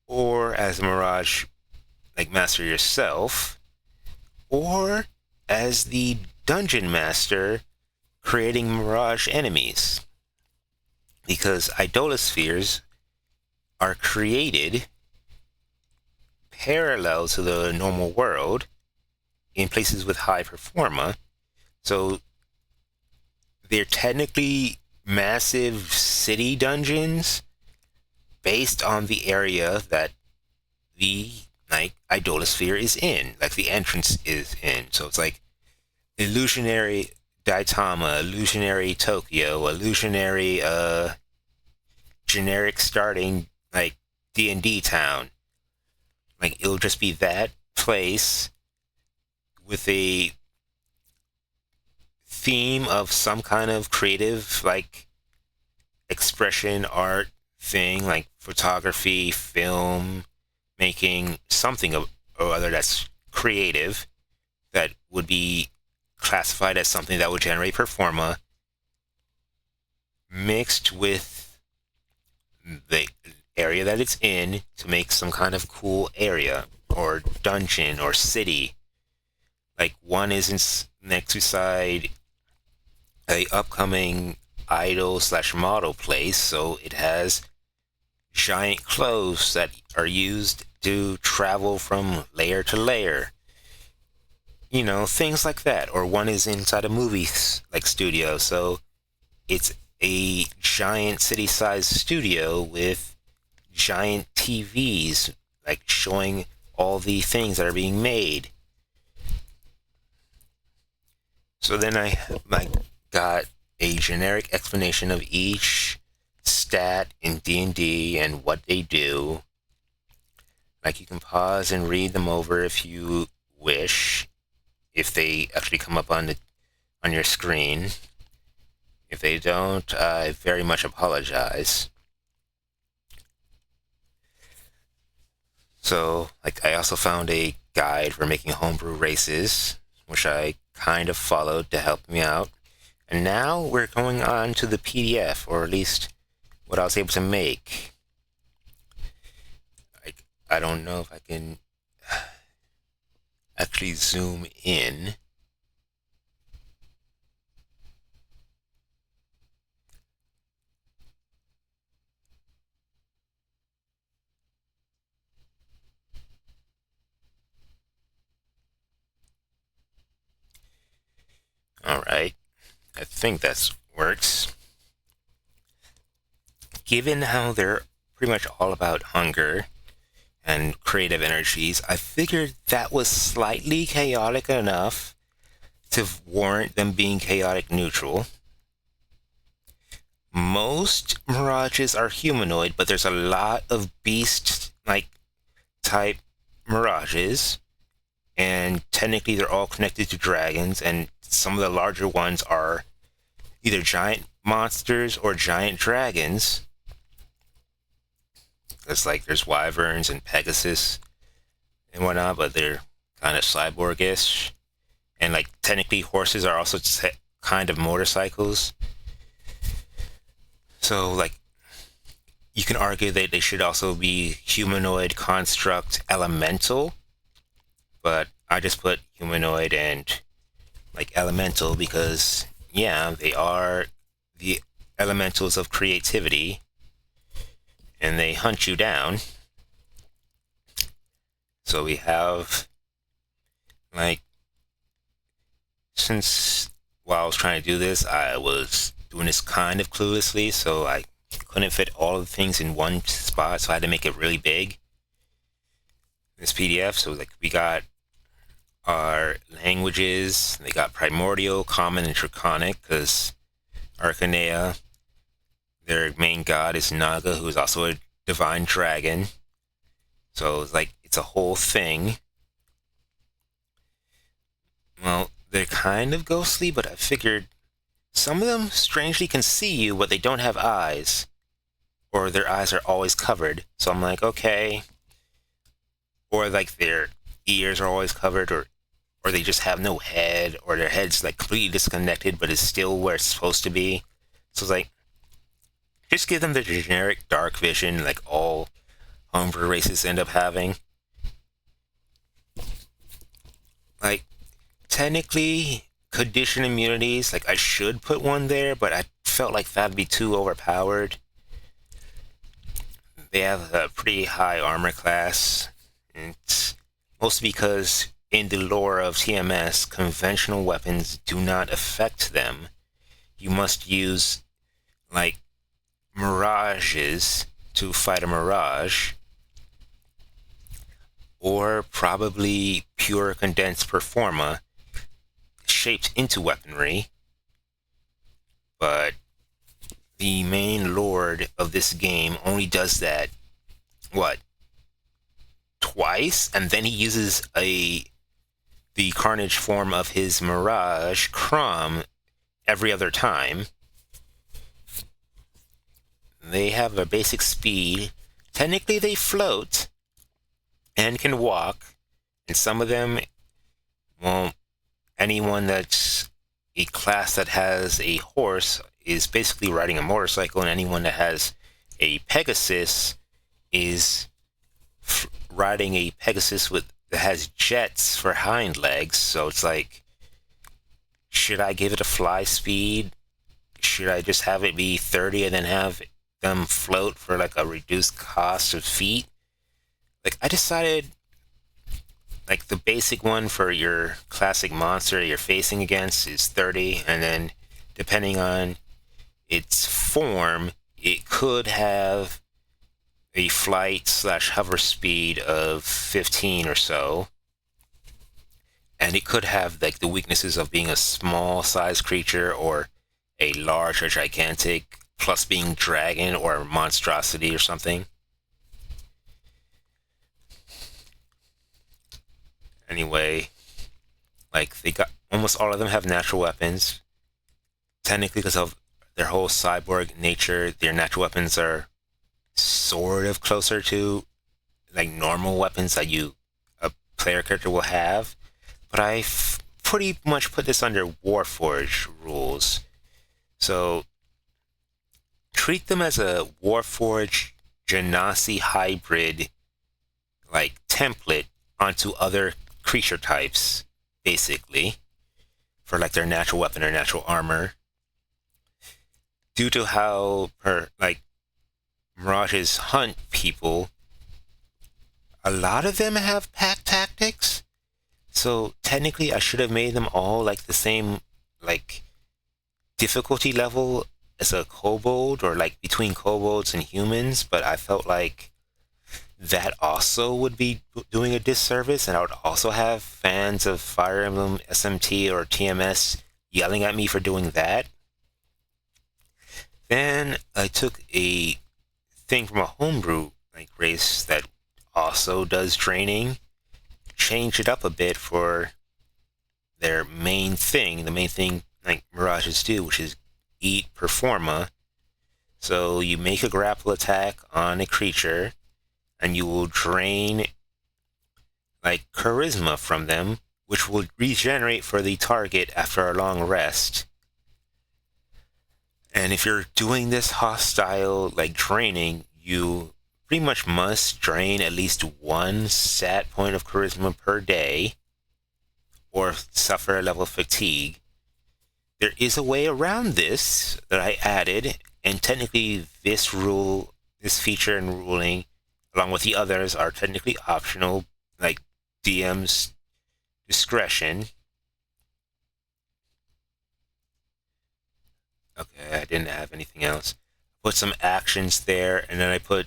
or as a Mirage Master yourself, or as the Dungeon Master creating Mirage enemies. Because idolospheres are created parallel to the normal world in places with high performa, so they're technically massive city dungeons based on the area that the idolosphere is in, the entrance is in. So it's illusionary Daitama, illusionary Tokyo, illusionary generic starting D&D town. It'll just be that place with a theme of some kind of creative expression art thing, photography, film, making something or other that's creative, that would be classified as something that would generate performa, mixed with the area that it's in to make some kind of cool area or dungeon or city. One is next to side a upcoming idol/model place, so it has giant clothes that are used to travel from layer to layer. Things like that. Or one is inside a movie studio, so it's a giant city-sized studio with giant TVs showing all the things that are being made. So then I got a generic explanation of each stat in D&D and what they do. You can pause and read them over if you wish, if they actually come up on your screen. If they don't, I very much apologize. So, I also found a guide for making homebrew races, which I kind of followed to help me out. And now we're going on to the PDF, or at least what I was able to make. I don't know if I can actually zoom in. Alright, I think that works. Given how they're pretty much all about hunger and creative energies, I figured that was slightly chaotic enough to warrant them being chaotic neutral. Most mirages are humanoid, but there's a lot of beast type mirages, and technically they're all connected to dragons, and some of the larger ones are either giant monsters or giant dragons. It's there's wyverns and Pegasus and whatnot, but they're kind of cyborgish. And technically horses are also kind of motorcycles. So you can argue that they should also be humanoid, construct, elemental, but I just put humanoid and elemental because, yeah, they are the elementals of creativity, and they hunt you down. So we have, like, since while I was trying to do this, I was doing this kind of cluelessly, so I couldn't fit all of the things in one spot, so I had to make it really big. This PDF, so like we got our languages, they got Primordial, Common, and Draconic, because Arcanea, their main god is Naga, who is also a divine dragon. So it's like, it's a whole thing. Well, they're kind of ghostly, but I figured some of them strangely can see you, but they don't have eyes. Or their eyes are always covered. So I'm like, okay. Or like their ears are always covered, or they just have no head, or their head's like completely disconnected, but is still where it's supposed to be. So it's like, just give them the generic dark vision, like all Homebrew races end up having. Like, technically, condition immunities, like I should put one there, but I felt like that'd be too overpowered. They have a pretty high armor class, and it's mostly because in the lore of TMS, conventional weapons do not affect them. You must use, like, mirages to fight a mirage, or probably pure condensed performa shaped into weaponry. But the main lord of this game only does that, what, twice? And then he uses the carnage form of his Mirage, Crom, every other time. They have a basic speed. Technically, they float and can walk. And some of them, well, anyone that's a class that has a horse is basically riding a motorcycle, and anyone that has a Pegasus is riding a Pegasus that has jets for hind legs. So it's like, should I give it a fly speed? Should I just have it be 30 and then have them float for like a reduced cost of feet? Like, I decided, like, the basic one for your classic monster you're facing against is 30, and then depending on its form, it could have a flight/hover speed of 15 or so, and it could have like the weaknesses of being a small size creature or a large or gigantic, plus being dragon or monstrosity or something. Anyway, like, they got, almost all of them have natural weapons. Technically, because of their whole cyborg nature, their natural weapons are sort of closer to like normal weapons that a player character will have. But I pretty much put this under Warforged rules. So treat them as a Warforged Genasi hybrid, like, template onto other creature types, basically, for like their natural weapon or natural armor. Due to how Mirages hunt people, a lot of them have pack tactics. So technically I should have made them all like the same, like, difficulty level as a kobold, or like between kobolds and humans, but I felt like that also would be doing a disservice, and I would also have fans of Fire Emblem SMT or TMS yelling at me for doing that. Then I took a thing from a homebrew like race that also does draining, changed it up a bit for their main thing, the main thing like Mirages do, which is eat performa. So you make a grapple attack on a creature, and you will drain like charisma from them, which will regenerate for the target after a long rest. And if you're doing this hostile, like, draining, you pretty much must drain at least one stat point of charisma per day, or suffer a level of fatigue. there is a way around this that I added, and technically this feature and ruling, along with the others, are technically optional, like DM's discretion. Okay, I didn't have anything else. Put some actions there, and then I put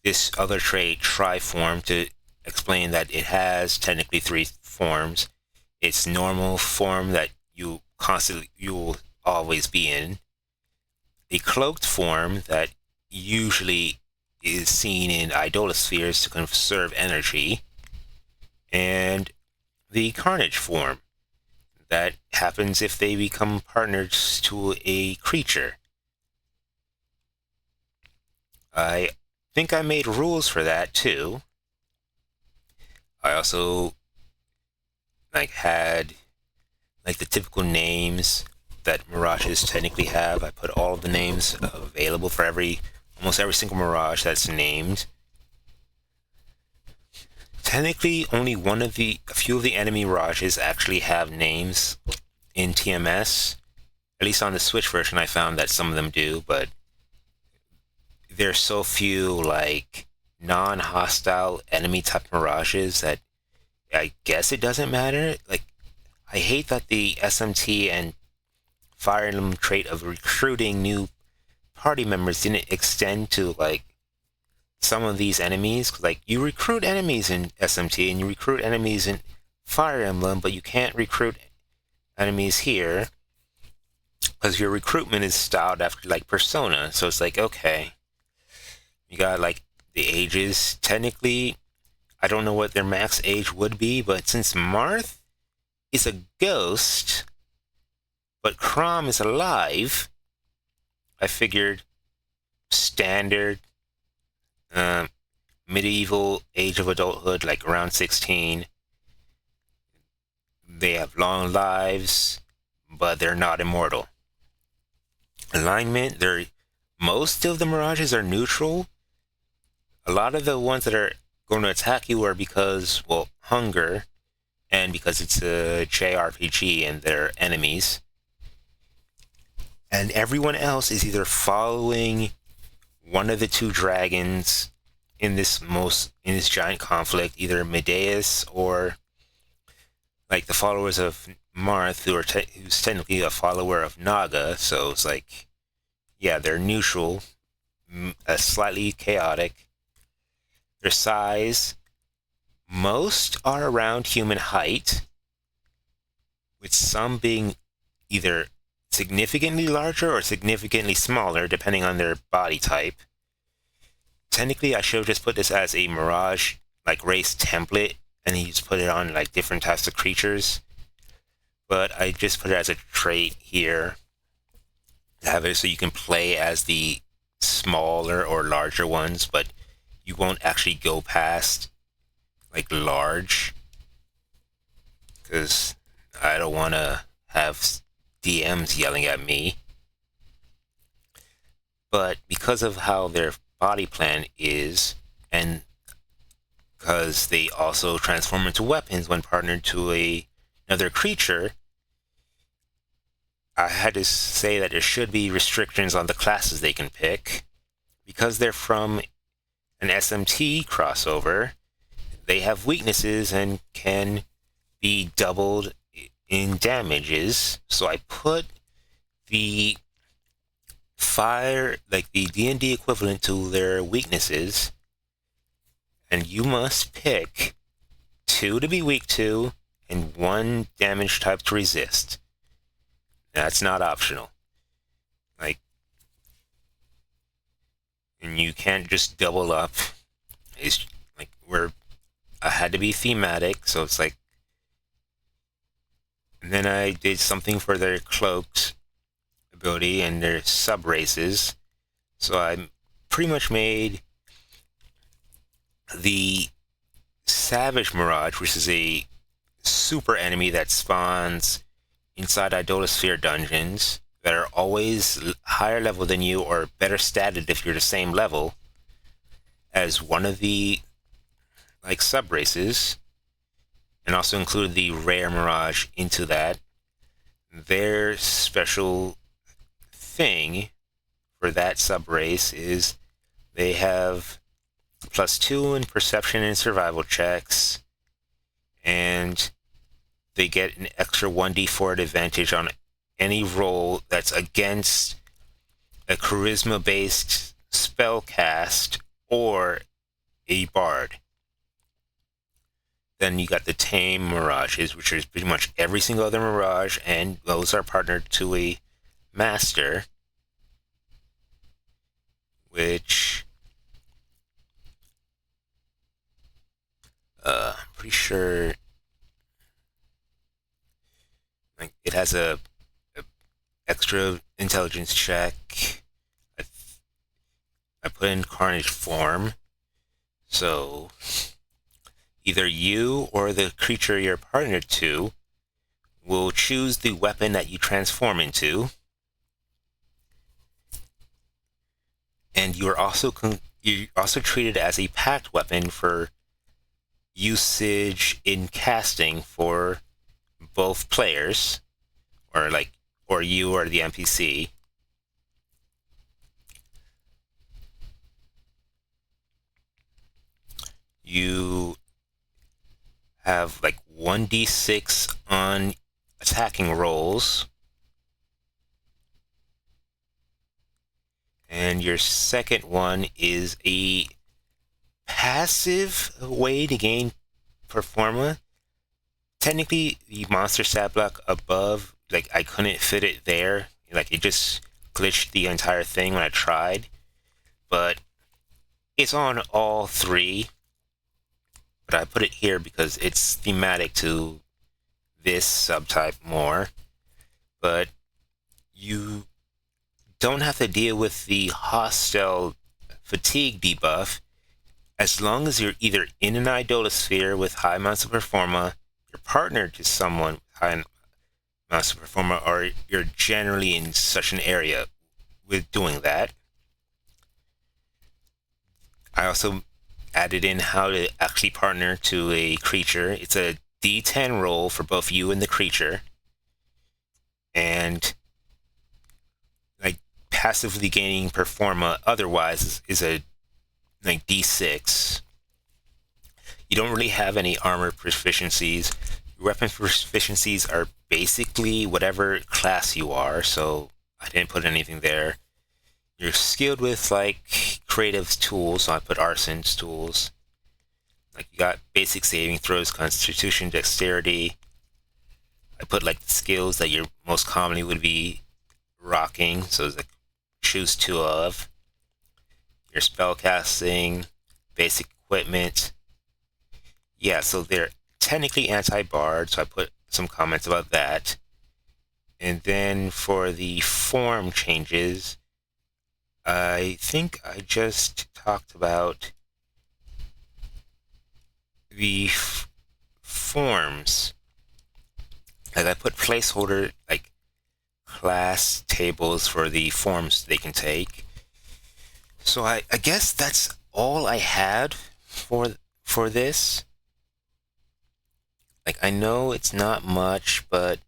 this other trait, triform, to explain that it has technically 3 forms. It's normal form that you will always be in, a cloaked form that usually is seen in idolospheres to conserve energy, and the carnage form that happens if they become partners to a creature. I think I made rules for that too. I also had the typical names that mirages technically have. I put all of the names available for almost every single mirage that's named. Technically, only a few of the enemy mirages actually have names in TMS. At least on the Switch version, I found that some of them do, but there's so few non-hostile enemy type mirages that I guess it doesn't matter. I hate that the SMT and Fire Emblem trait of recruiting new party members didn't extend to some of these enemies. You recruit enemies in SMT and you recruit enemies in Fire Emblem, but you can't recruit enemies here because your recruitment is styled after Persona. So it's okay, you got the ages. Technically, I don't know what their max age would be, but since Marth is a ghost, but Crom is alive, I figured standard medieval age of adulthood, around 16. They have long lives, but they're not immortal. Alignment, most of the mirages are neutral. A lot of the ones that are going to attack you are because, hunger, and because it's a JRPG and they're enemies. And everyone else is either following one of the 2 dragons in this giant conflict, either Medeus or the followers of Marth, who's technically a follower of Naga. So it's they're neutral, slightly chaotic. Their size, most are around human height, with some being either significantly larger or significantly smaller, depending on their body type. Technically, I should have just put this as a Mirage race template, and you just put it on different types of creatures. But I just put it as a trait here, to have it so you can play as the smaller or larger ones, but you won't actually go past large, because I don't want to have DMs yelling at me. But because of how their body plan is, and because they also transform into weapons when partnered to another creature, I had to say that there should be restrictions on the classes they can pick. Because they're from an SMT crossover, they have weaknesses and can be doubled in damages. So I put the the DnD equivalent to their weaknesses, and you must pick 2 to be weak to and 1 damage type to resist. That's not optional. And you can't just double up. It's I had to be thematic, so it's and then I did something for their cloaked ability and their sub races. So I pretty much made the Savage Mirage, which is a super enemy that spawns inside idolosphere dungeons, that are always higher level than you or better statted if you're the same level, as one of the sub races, and also included the rare Mirage into that. their special thing for that subrace is they have +2 in perception and survival checks, and they get an extra 1d4 advantage on any roll that's against a charisma-based spell cast or a bard. Then you got the tame mirages, which is pretty much every single other mirage, and those are partnered to a master, which I'm pretty sure like it has a extra intelligence check. I put in Carnage form, so either you or the creature you're partnered to will choose the weapon that you transform into, and you're also treated as a pact weapon for usage in casting for both players, or you or the NPC. You have like 1d6 on attacking rolls, and your second one is a passive way to gain performa. Technically, the monster stat block above, like I couldn't fit it there. Like it just glitched the entire thing when I tried. But it's on all three. But I put it here because it's thematic to this subtype more. But you don't have to deal with the hostile fatigue debuff as long as you're either in an idolosphere with high amounts of performa, you're partnered to someone with high amounts of performa, or you're generally in such an area with doing that. I also added in how to actually partner to a creature. It's a D10 roll for both you and the creature, and like passively gaining performa otherwise is a like D6. You don't really have any armor proficiencies. Your weapon proficiencies are basically whatever class you are, so I didn't put anything there. You're skilled with like creative tools, so I put arson's tools. Like you got basic saving throws, constitution, dexterity. I put like the skills that you most commonly would be rocking, so it's like choose 2 of. Your spellcasting, basic equipment. Yeah, so they're technically anti-bard, so I put some comments about that. And then for the form changes, I think I just talked about the forms. Like I put placeholder, like class tables for the forms they can take. So I guess that's all I had for this. Like I know it's not much, but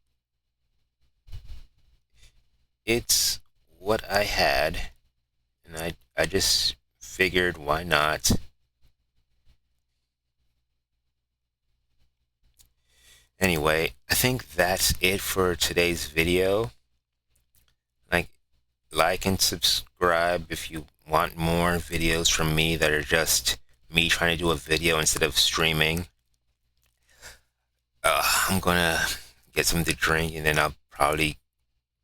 it's what I had, and I just figured why not. Anyway, I think that's it for today's video. Like and subscribe if you want more videos from me that are just me trying to do a video instead of streaming. I'm gonna get something to drink and then I'll probably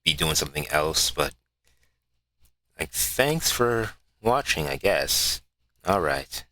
be doing something else, but like thanks for watching, I guess. Alright.